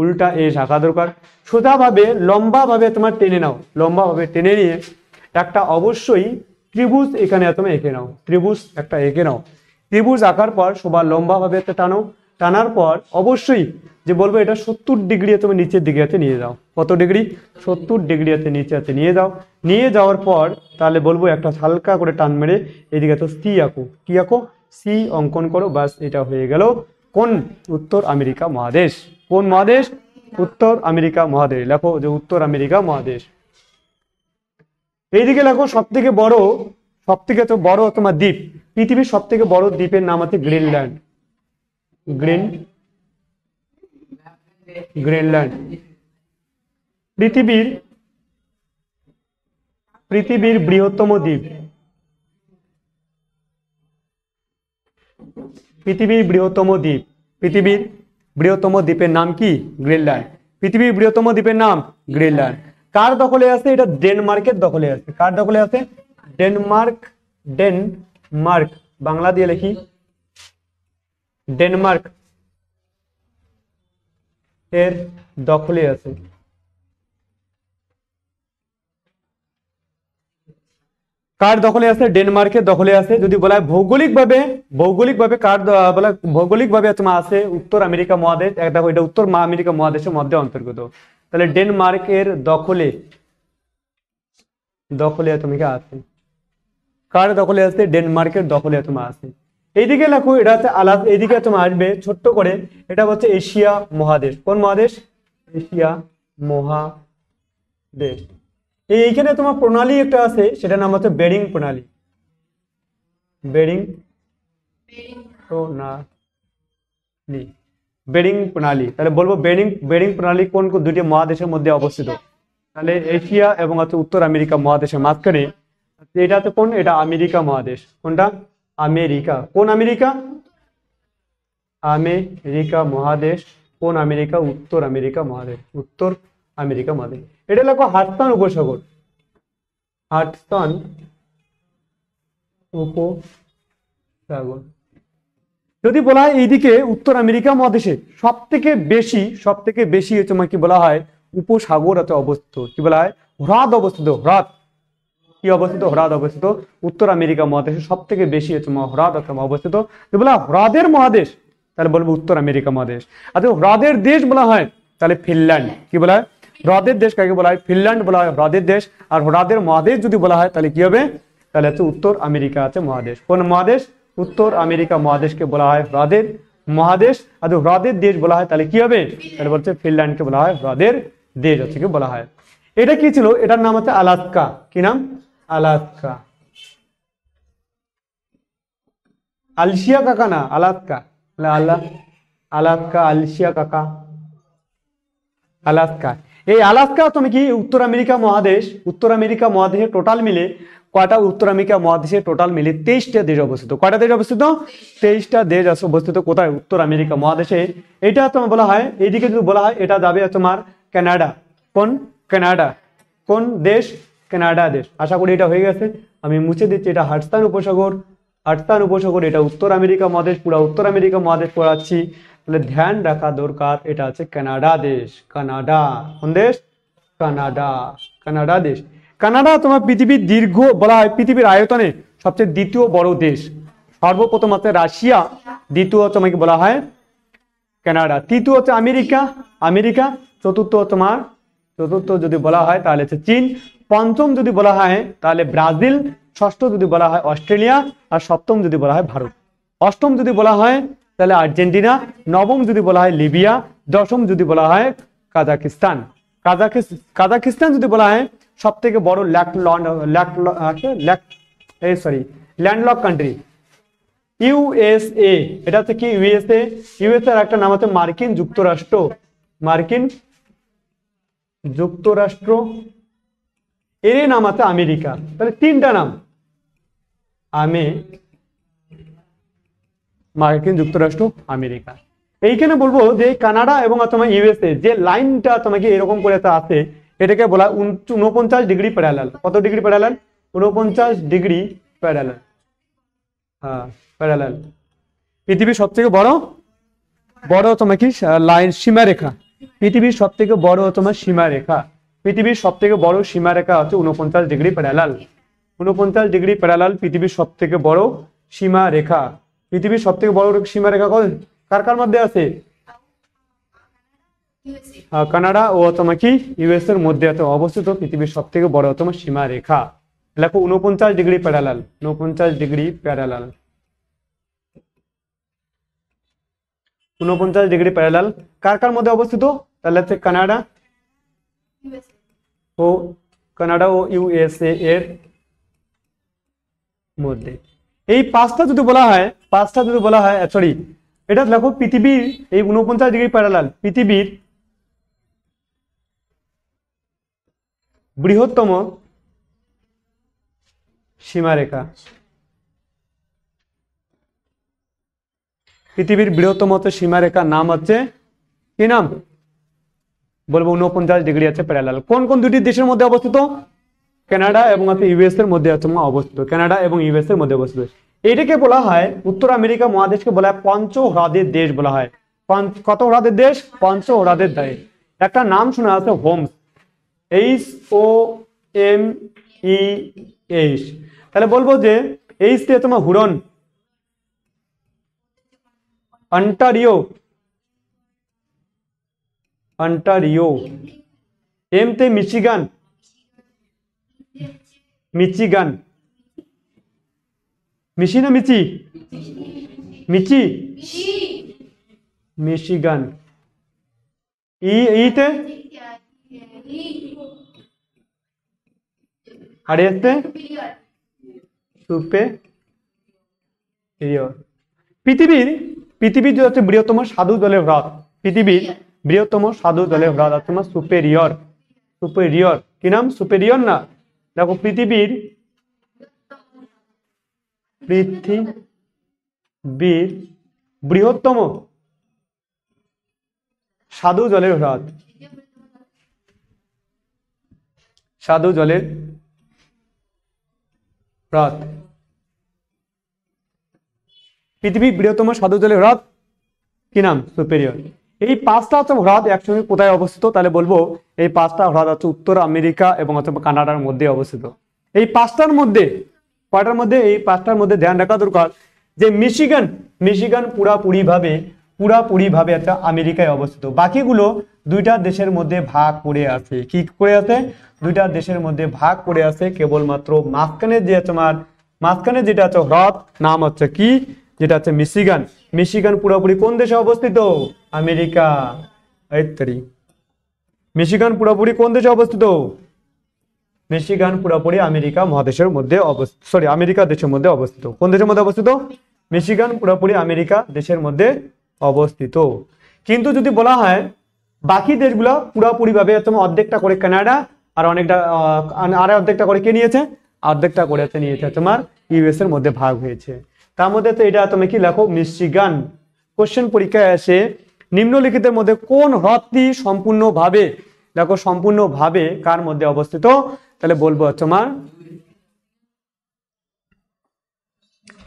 উল্টা এস আঁকা দরকার। সোজাভাবে লম্বাভাবে তোমার টেনে নাও। লম্বাভাবে টেনে নিয়ে একটা অবশ্যই ত্রিভুজ এখানে তুমি এঁকে নাও। ত্রিভুজ একটা এঁকে নাও। ত্রিভুজ আঁকার পর সবার লম্বাভাবে টানো। টানার পর অবশ্যই যে বলবো এটা 70 ডিগ্রি তুমি নিচের দিকে নিয়ে যাও। কত ডিগ্রি? 70 ডিগ্রি নিচে নিয়ে যাও। নিয়ে যাওয়ার পর তাহলে বলবো একটা হালকা করে টান মেরে এদিকে তো সি আঁকো। কি আঁকো? সি অঙ্কন করো। বাস, এটা হয়ে গেল কোন? উত্তর আমেরিকা মহাদেশ। কোন মহাদেশ? উত্তর আমেরিকা মহাদেশ। লেখো যে উত্তর আমেরিকা মহাদেশ। এইদিকে লেখো সবথেকে বড় তোমার দ্বীপ। পৃথিবীর সবথেকে বড় দ্বীপের নাম আছে গ্রিনল্যান্ড। গ্রিনল্যান্ড পৃথিবীর বৃহত্তম দ্বীপ। পৃথিবীর বৃহত্তম দ্বীপের নাম কি? গ্রিনল্যান্ড। পৃথিবীর বৃহত্তম দ্বীপের নাম গ্রিনল্যান্ড। কার দখলে আছে? এটা ডেনমার্কের দখলে আছে। কার দখলে আছে? ডেনমার্ক। বাংলা দিয়ে লিখি ডেনমার্ক এর দখলে আছে। কার দখলে আছে? ডেনমার্কের দখলে আছে। যদি বলা হয় ভৌগোলিকভাবে কার বলা ভৌগোলিকভাবে তোমার আছে উত্তর আমেরিকা মহাদেশ। দেখো এটা উত্তর আমেরিকা মহাদেশের মধ্যে অন্তর্গত। তাহলে ডেনমার্কের দখলে তোমাকে আছে। কার দখলে আছে? ডেনমার্কের দখলে তোমার আছে। এইদিকে লেখো এটা হচ্ছে আলাদা। এইদিকে তোমার আসবে ছোট্ট করে, এটা হচ্ছে এশিয়া মহাদেশ। কোন মহাদেশ? এশিয়া মহাদেশ। এইখানে তোমার প্রণালী একটা আছে, সেটার নাম হচ্ছে বেরিং প্রণালী। বেরিং প্রণালী। তাহলে বলবো বেরিং প্রণালী কোন দুটি মহাদেশের মধ্যে অবস্থিত? তাহলে এশিয়া এবং উত্তর আমেরিকা মহাদেশের মাঝখানে। এটা তো কোন? এটা আমেরিকা মহাদেশ। কোনটা? আমেরিকা। কোন আমেরিকা? আমেরিকা মহাদেশ। কোন আমেরিকা? উত্তর আমেরিকা মহাদেশ। উত্তর আমেরিকা মহাদেশ। এটা লেখো হাডসন উপসাগর। হাডসন উপসাগর। যদি বলা হয় এইদিকে উত্তর আমেরিকা মহাদেশে সব থেকে বেশি তোমার কি বলা হয় উপসাগর আছে অবস্থিত, কি বলা হয় হ্রদ অবস্থিত, হ্রদ কি অবস্থিত, হ্রদ অবস্থিত উত্তর আমেরিকা মহাদেশে সব থেকে বেশি তোমার হ্রদ অথবা অবস্থিত। যদি বলা হ্রদের মহাদেশ তাহলে বলবো উত্তর আমেরিকা মহাদেশ। আর যদি হ্রদের দেশ বলা হয় তাহলে ফিনল্যান্ড, কি বলা হয় হ্রদের দেশ কাকে বলা হয়, ফিনল্যান্ড বলা হয় হ্রদের দেশ। আর হ্রদের মহাদেশ যদি বলা হয় তাহলে কি হবে, তাহলে হচ্ছে উত্তর আমেরিকা আছে মহাদেশ। কোন মহাদেশ, উত্তর আমেরিকা মহাদেশকে বলা হয় হ্রদের মহাদেশ। আর যদি হ্রদের দেশ বলা হয় তাহলে কি হবে, তাহলে বলছে ফিনল্যান্ডকে বলা হয় হ্রদের দেশ হচ্ছে কি বলা হয়। এটা কি ছিল, এটার নাম হচ্ছে আলাস্কা, কি নাম, আলাস্কা। আলসিয়া কাকা না, আলাস্কা, আলাস্কা আলসিয়া কাকা, আলাস্কা। এই আলাস্কা তুমি কি উত্তর আমেরিকা মহাদেশ, উত্তর আমেরিকা মহাদেশে টোটাল মিলে কয়টা, উত্তর আমেরিকা মহাদেশে টোটাল মিলে 23টা দেশ অবস্থিত। কয়টা দেশ অবস্থিত, 23টা দেশ আছে অবস্থিত কোথায়, উত্তর আমেরিকা মহাদেশে। এটা তোমার বলা হয় এইদিকে যদি বলা হয় এটা যাবে তোমার কানাডা। কোন, কানাডা, কোন দেশ, কানাডা দেশ। আশা করি এটা হয়ে গেছে, আমি মুছে দিচ্ছি। এটা হাডসন উপসাগর, হাডসন উপসাগর, এটা উত্তর আমেরিকা মহাদেশ, পুরো উত্তর আমেরিকা মহাদেশ পড়াচ্ছি। তাহলে ধ্যান রাখা দরকার এটা আছে কানাডা দেশ, কানাডা, কোন দেশ, কানাডা, কানাডা দেশ। কানাডা তোমার পৃথিবীর দীর্ঘ বলা হয় পৃথিবীর আয়তনে সবচেয়ে দ্বিতীয় বড় দেশ। সর্বপ্রথম আছে রাশিয়া, দ্বিতীয় তোমাকে বলা হয় কানাডা, তৃতীয় হচ্ছে আমেরিকা, আমেরিকা, চতুর্থ তোমার, চতুর্থ যদি বলা হয় তাহলে হচ্ছে চীন, পঞ্চম যদি বলা হয় তাহলে ব্রাজিল, ষষ্ঠ যদি বলা হয় অস্ট্রেলিয়া, আর সপ্তম যদি বলা হয় ভারত, অষ্টম যদি বলা হয় তাহলে আর্জেন্টিনা, নবম যদি বলা হয় লিবিয়া, দশম যদি বলা হয় কাজাকিস্তান। কাজাকিস্তান যদি বলা হয় সব থেকে বড় ল্যান্ডলক কান্ট্রি। ইউএসএ, এটা হচ্ছে কি ইউএসএ, ইউএসএ এর একটা নাম হচ্ছে মার্কিন যুক্তরাষ্ট্র, মার্কিন যুক্তরাষ্ট্র, এর নাম আছে আমেরিকা। তাহলে তিনটা নাম, মার্কিন যুক্তরাষ্ট্র, আমেরিকা। এইখানে বলবো যে কানাডা এবং তোমার ইউএসএ যে লাইনটা তোমাকে এরকম করে আছে এটাকে বলা 49 ডিগ্রি প্যারালাল। কত ডিগ্রি প্যারালাল, 49 ডিগ্রি প্যারালাল, হ্যাঁ প্যারালাল। পৃথিবীর সব থেকে বড় তোমার কি লাইন, সীমারেখা, পৃথিবীর সব থেকে বড় তোমার সীমারেখা, পৃথিবীর সব থেকে বড় সীমারেখা হচ্ছে 49 ডিগ্রি প্যারালাল, 49 ডিগ্রি প্যারালাল পৃথিবীর সব থেকে বড় সীমারেখা। পৃথিবীর সব থেকে বড় সীমারেখা কার কার মধ্যে আছে, কানাডা ও তোমার কি ইউএস এর মধ্যে আছে অবস্থিত পৃথিবীর সব থেকে বড় তোমার সীমারেখা। লেখো 49 degree parallel, 49 degree parallel, 49 degree parallel কার কার মধ্যে অবস্থিত, তাহলে হচ্ছে কানাডা ও ইউএসএ এর মধ্যে। এই পাঁচটা যদি বলা হয় সরি এটা লেখো পৃথিবীর এই 49 ডিগ্রি প্যারালাল পৃথিবীর বৃহত্তম সীমারেখা, পৃথিবীর বৃহত্তম সীমারেখার নাম হচ্ছে কি নাম বলবো, 49 ডিগ্রি আছে প্যারালাল। কোন কোন দুটি দেশের মধ্যে অবস্থিত, কানাডা এবং ইউএস এর মধ্যে অবস্থিত, কানাডা এবং ইউএস এর মধ্যে অবস্থিত। এটাকে বলা হয় উত্তর আমেরিকা মহাদেশকে বলা হয় পঞ্চ হ্রদের দেশ বলা হয়। কত হ্রদের দেশ, পঞ্চ হ্রদের দেশ। একটা নাম শোনা আছে হোমস, HOMES। তাহলে বলবো যে এইচ তে তোমার হুরন, অন্টারিও, এম তে মিচিগান, মিশি না মিচি, মিশিগান। ইতে আর এতে সুপেরিয়র। পৃথিবীর যে হচ্ছে বৃহত্তম স্বাদু জলের হ্রদ, পৃথিবীর বৃহত্তম স্বাদু জলের হ্রদ আছে তোমার সুপেরিয়র, কি নাম, সুপেরিয়র না। দেখো পৃথিবীর বৃহত্তম স্বাদু জলের হ্রদ, পৃথিবীর বৃহত্তম সাধু জলের হ্রদ কি নাম? সুপেরিয়র। এই পাঁচটা হচ্ছে হ্রদ একসঙ্গে কোথায় অবস্থিত? তাহলে বলবো এই পাঁচটা হ্রদ হচ্ছে উত্তর আমেরিকা এবং হচ্ছে কানাডার মধ্যে অবস্থিত। এই পাঁচটার মধ্যে কয়টার মধ্যে? এই পাঁচটার মধ্যে ধ্যান রাখা দরকার যে মিশিগান পুরাপুরি ভাবে একটা আমেরিকায় অবস্থিত। বাকিগুলো দুইটা দেশের মধ্যে ভাগ করে আছে। কি করে আছে? দুইটা দেশের মধ্যে ভাগ করে আছে। কেবলমাত্র মাঝখানে যেটা আছে হ্রদ নাম হচ্ছে কি? যেটা হচ্ছে মিশিগান পুরোপুরি কোন দেশে অবস্থিত? আমেরিকা। মিশিগান পুরোপুরি কোন দেশে অবস্থিত? মিশিগান পুরোপুরি আমেরিকা মহাদেশের মধ্যে অবস্থিত, আমেরিকা দেশের মধ্যে অবস্থিত। কোন দেশের মধ্যে অবস্থিত? মিশিগান পুরোপুরি আমেরিকা দেশের মধ্যে অবস্থিত। কিন্তু যদি বলা হয় বাকি দেশগুলো পুরোপুরি ভাবে তোমার অর্ধেকটা করে কানাডা আর অর্ধেকটা করে কে নিয়েছে? অর্ধেকটা করে নিয়েছে তোমার ইউএস এর মধ্যে ভাগ হয়েছে। তার মধ্যে তো এটা তুমি কি লেখো? মিশিগান। কোশ্চেন পরীক্ষায় আসে নিম্নলিখিতের মধ্যে কোন হ্রদটি সম্পূর্ণভাবে কার মধ্যে অবস্থিত? তাহলে বলবো তোমার,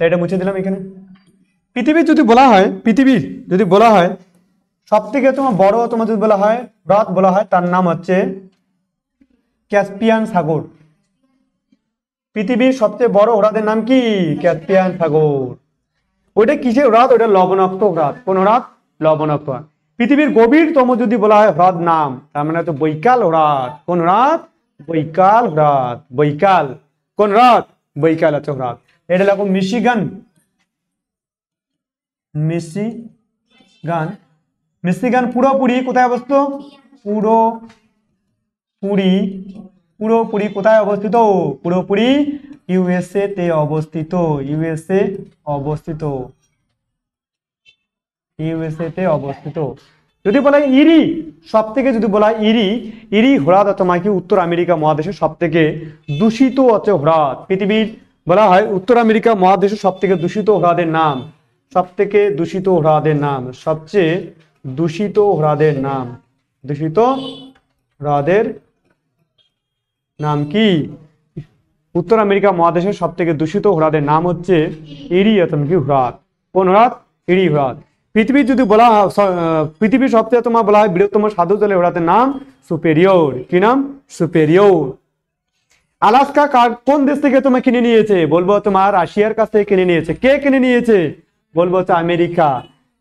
এটা মুছে দিলাম এখানে। পৃথিবীর যদি বলা হয় সব থেকে তোমার বড় তোমার যদি বলা হয় হ্রদ বলা হয় তার নাম হচ্ছে ক্যাসপিয়ান সাগর। পৃথিবীর সবচেয়ে বড় হ্রদের নাম কি? ক্যাসপিয়ান সাগর। ওইটা কিসের হ্রদ? ওইটা লবণাক্ত হ্রদ। কোন হ্রদ? লবণাক্ত। পৃথিবীর গভীরতম যদি বলা হয় হ্রদ নাম তার মানে হচ্ছে বৈকাল হ্রদ। কোন হ্রদ? বৈকাল হ্রদ। কোন হ্রদ? বৈকাল হচ্ছে হ্রদ। এটা লেখো মিশিগান। মিশিগান পুরোপুরি কোথায় অবস্থিত? পুরোপুরি কোথায় অবস্থিত? পুরোপুরি ইউএসএ তে অবস্থিত। ইউএসএ তে অবস্থিত। যদি বলা হয় ইরি, সব থেকে যদি বলা হয় ইরি হ্রদ তোমার কি উত্তর আমেরিকা মহাদেশের সব থেকে দূষিত হচ্ছে হ্রদ। পৃথিবীর বলা হয় উত্তর আমেরিকা মহাদেশের সব থেকে দূষিত হ্রদের নাম, সবচেয়ে দূষিত হ্রদের নাম কি? উত্তর আমেরিকা মহাদেশের সব থেকে দূষিত হ্রদের নাম হচ্ছে ইরি হ্রদ। কোন হ্রদ? ইরি হ্রদ। পৃথিবীর যদি বলা হয় পৃথিবীর সবচেয়ে তোমার বলা হয় বৃহত্তম সাধু জলের হ্রদের নাম সুপেরিয়র। কি নাম? সুপেরিয়র। আলাস্কা কোন দেশ থেকে তোমার কিনে নিয়েছে? বলবো তোমার রাশিয়ার কাছ থেকে কিনে নিয়েছে। কে কিনে নিয়েছে? বলবো হচ্ছে আমেরিকা।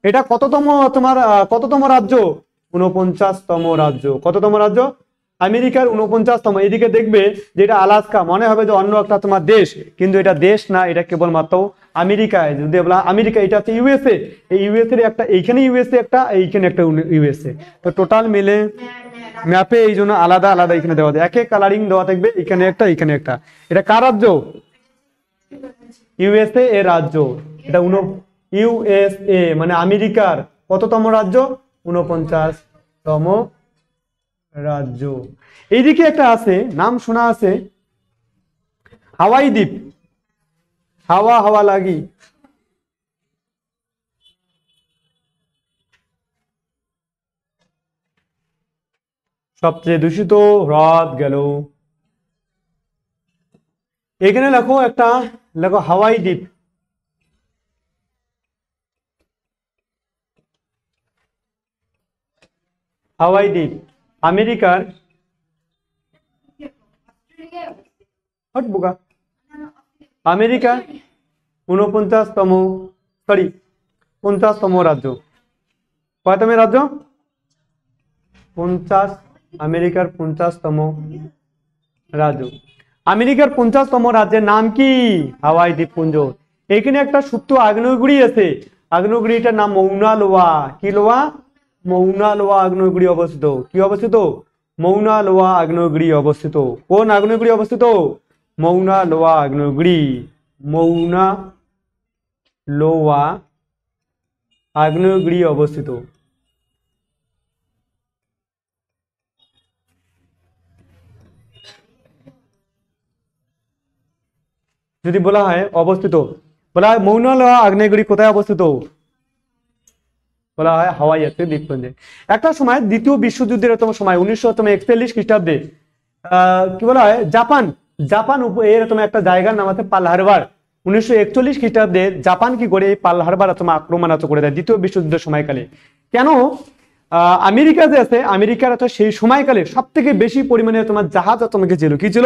এটা কততম রাজ্য? 49তম রাজ্য। কততম রাজ্য? আমেরিকার 49তম। এদিকে দেখবে যেটা আলাস্কা মনে হবে যে অন্য একটা তোমার দেশ, কিন্তু এটা দেশ না, এটা কেবলমাত্র আমেরিকায়। যদি বলা আমেরিকা, এটা হচ্ছে ইউএসএ। এই ইউএসএ একটা, এইখানে ইউএসএ একটা, এইখানে একটা ইউএসএ। তো টোটাল মিলে ম্যাপে এই জন্য আলাদা আলাদা এখানে দেওয়া থাকে, একে কালারিং দেওয়া থাকবে, এখানে একটা এখানে একটা। এটা কার রাজ্য? ইউএসএ এর রাজ্য। এটা ইউএসএ মানে আমেরিকার কততম রাজ্য? 49তম রাজ্য। এইদিকে একটা আছে, নাম শোনা আছে, হাওয়াই দ্বীপ। হাওয়া লাগি। সবচেয়ে দূষিত হ্রদ গেল। এখানে লেখো হাওয়াই দ্বীপ। হাওয়াই দ্বীপ আমেরিকার আমেরিকার 50তম রাজ্য। কয়তম রাজ্য? 50। আমেরিকার 50তম রাজ্য। আমেরিকার 50তম রাজ্যের নাম কি? হাওয়াই দ্বীপপুঞ্জ। এখানে একটা সুপ্ত আগ্নেয়গিরি আছে। আগ্নেয়গিরিটার নাম মৌনা লোয়া। কি লোয়া? মৌনা লোয়া আগ্নেয়গিরি অবস্থিত। কি অবস্থিত? মৌনা লোয়া আগ্নেয়গিরি অবস্থিত। কোন আগ্নেয়গিরি অবস্থিত? মৌনা লোয়া আগ্নেয়গিরি। মৌনা লোয়া আগ্নেয়গিরি অবস্থিত। যদি বলা হয় অবস্থিত, বলা হয় মৌনা লোয়া আগ্নেয়গিরি কোথায় অবস্থিত? বলা হয় হাওয়াই দ্বীপপুঞ্জে। একটা সময় দ্বিতীয় বিশ্বযুদ্ধের সময় 1941 খ্রিস্টাব্দে কি বলা হয় জাপান এরকম একটা জায়গার নাম আছে পার্ল হারবার। 1941 খ্রিস্টাব্দে জাপান কি করে এই পার্ল হারবার তোমার আক্রমণ করে দেয় দ্বিতীয় বিশ্বযুদ্ধের সময়কালে। কেন আমেরিকা যে আছে, আমেরিকার সেই সময়কালে সব থেকে বেশি পরিমাণে তোমার জাহাজ তোমাকে ছিল, কি ছিল,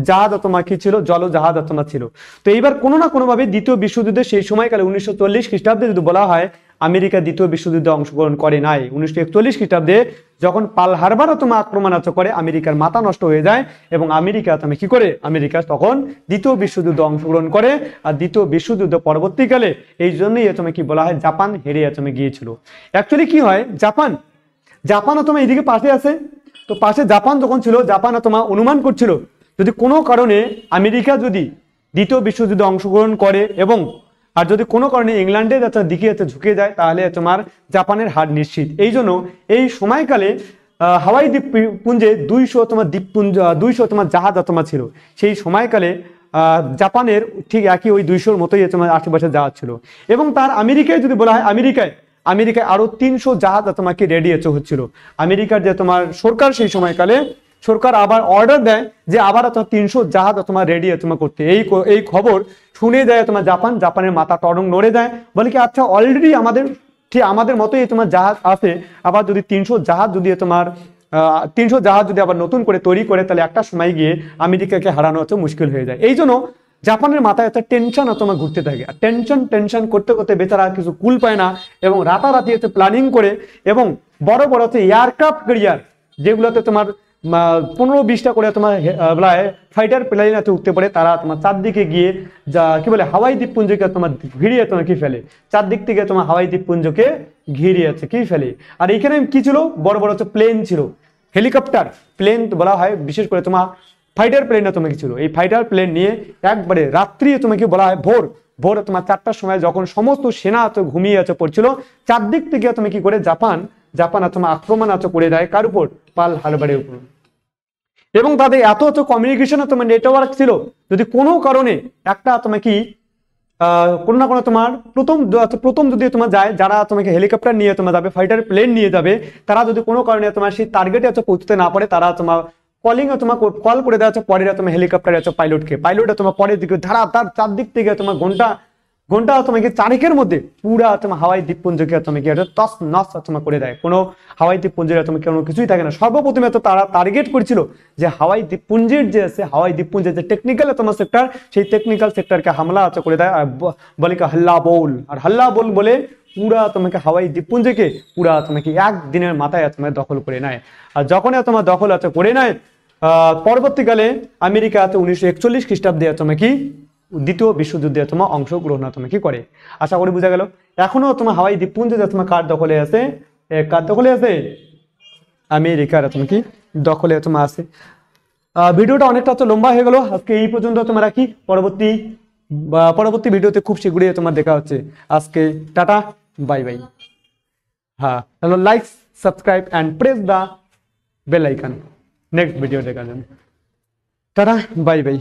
জাহাজ তোমার কি ছিল, জলজাহাজ তোমার ছিল। তো এইবার কোনো না কোনো ভাবে দ্বিতীয় বিশ্বযুদ্ধে সেই সময়কালে 1940 খ্রিস্টাব্দে যদি বলা হয় আমেরিকা দ্বিতীয় বিশ্বযুদ্ধে অংশগ্রহণ করে নাই। 1941 খ্রিস্টাব্দে যখন পার্ল হারবার তোমার আক্রমণ করে আমেরিকার মাথা নষ্ট হয়ে যায় এবং আমেরিকা তুমি কি করে, আমেরিকা তখন দ্বিতীয় বিশ্বযুদ্ধে অংশগ্রহণ করে। আর দ্বিতীয় বিশ্বযুদ্ধ পরবর্তীকালে এই জন্যই তুমি কি বলা হয় জাপান হেরে তুমি গিয়েছিল। অ্যাকচুয়ালি কি হয়, জাপান তোমার এইদিকে পাশে আছে, তো পাশে জাপান যখন ছিল, জাপান তোমার অনুমান করছিল যদি কোনো কারণে আমেরিকা যদি দ্বিতীয় বিশ্বযুদ্ধে অংশগ্রহণ করে এবং আর যদি কোনো কারণে ইংল্যান্ডের দিকে ঝুঁকে যায় তাহলে তোমার জাপানের হার নিশ্চিত। এই জন্য এই সময়কালে হাওয়াই দ্বীপপুঞ্জে 200 তোমার দ্বীপপুঞ্জ 200 তোমার জাহাজ তোমার ছিল। সেই সময়কালে জাপানের ঠিক একই ওই 200-র মতোই তোমার আশেপাশে জাহাজ ছিল। এবং তার আমেরিকায় যদি বলা হয় আমেরিকায় আরো 300 জাহাজ তোমাকে রেডি হচ্ছিল। আমেরিকার যে তোমার সরকার সেই সময়কালে সরকার আবার অর্ডার দেয় যে আবার তোমার 300 জাহাজ তোমার রেডি তোমার করতে। এই খবর শুনে যায় তোমার জাপানের মাথা টরং নড়ে যায়, বলে কি আচ্ছা অলরেডি আমাদের মতোই তোমার জাহাজ আছে, আবার যদি 300 জাহাজ যদি তোমার 300 জাহাজ যদি আবার নতুন করে তৈরি করে তাহলে একটা সময় গিয়ে আমেরিকাকে হারানো মুশকিল হয়ে যায়। এই জন্য জাপানের মাথায় একটা টেনশন তোমার ঘুরতে থাকে, আর টেনশন করতে করতে বেচারা কিছু কুল পায় না এবং রাতারাতি প্ল্যানিং করে এবং বড় বড় এয়ারক্রাফট ক্যারিয়ার যেগুলোতে তোমার 15-20টা করে তোমার ফাইটার প্লেন উঠতে পারে, তারা তোমার চারদিকে গিয়ে কি বলে হাওয়াই দ্বীপপুঞ্জকে তোমার ঘিরিয়ে তোমার কি ফেলে, চারদিক থেকে তোমার হাওয়াই দ্বীপপুঞ্জকে ঘিরিয়ে কি ফেলে। আর এইখানে কি ছিল, বড় বড় প্লেন ছিল, হেলিকপ্টার প্লেন বলা হয়, বিশেষ করে তোমার ফাইটার প্লেন তোমাকে ছিল। এই ফাইটার প্লেন নিয়ে একবারে রাত্রি তোমাকে বলা হয় ভোর তোমার 4টার সময় যখন সমস্ত সেনা ঘুমিয়ে পড়ছিল, চারদিক থেকে তুমি কি করে জাপান তোমার আক্রমণ করে দেয় কার উপর, পার্ল হারবারের উপর। এবং তাদের এত কমিউনিকেশন তোমার নেটওয়ার্ক ছিল, যদি কোনো কারণে একটা তোমার কি কোনো না কোনো তোমার প্রথম যদি তোমার যায়, যারা তোমাকে হেলিকপ্টার নিয়ে তোমার যাবে, ফাইটার প্লেন নিয়ে যাবে, তারা যদি কোনো কারণে তোমার সেই টার্গেটে পৌঁছতে না পারে, তারা তোমার তোমার কল করে দেওয়া হচ্ছে পরে তোমার হেলিকপ্টারে পাইলট তোমার পরের দিকে তার চারদিক থেকে তোমার ঘন্টা তোমাকে চারিকের মধ্যে পুরা তোমার হাওয়াই দ্বীপপুঞ্জকে তোমাকে তস নস তোমার করে দেয়। কোনো হাওয়াই দ্বীপপুঞ্জের তোমার কোনো কিছুই থাকে না। সর্বপ্রথমে তারা টার্গেট করেছিল যে হাওয়াই দ্বীপপুঞ্জের যে আছে, হাওয়াই দ্বীপপুঞ্জের যে টেকনিক্যাল তোমার সেক্টর, সেই টেকনিক্যাল সেক্টরকে হামলা করে দেয়, আর বলে কি হাল্লা বোল বলে পুরা তোমাকে হাওয়াই দ্বীপপুঞ্জকে পুরা তোমাকে একদিনের মাথায় তোমার দখল করে নেয়। আর যখন তোমার দখল করে নেয়, পরবর্তীকালে আমেরিকা 1941 খ্রিস্টাব্দে তোমাকে দ্বিতীয় বিশ্বযুদ্ধে তোমার অংশগ্রহণ কি করে। আশা করি বোঝা গেল। এখনো তোমার হাওয়াই দ্বীপপুঞ্জে তোমার কার দখলে আছে, আমেরিকার তুমি কি দখলে তোমার আছে। ভিডিওটা অনেকটা লম্বা হয়ে গেল, আজকে এই পর্যন্ত তোমার রাখি। পরবর্তী ভিডিওতে খুব শীঘ্রই তোমার দেখা হচ্ছে। আজকে টাটা, বাই বাই। হ্যাঁ, like, subscribe and press the bell icon next video দেখার জন্য। Tata, bye by.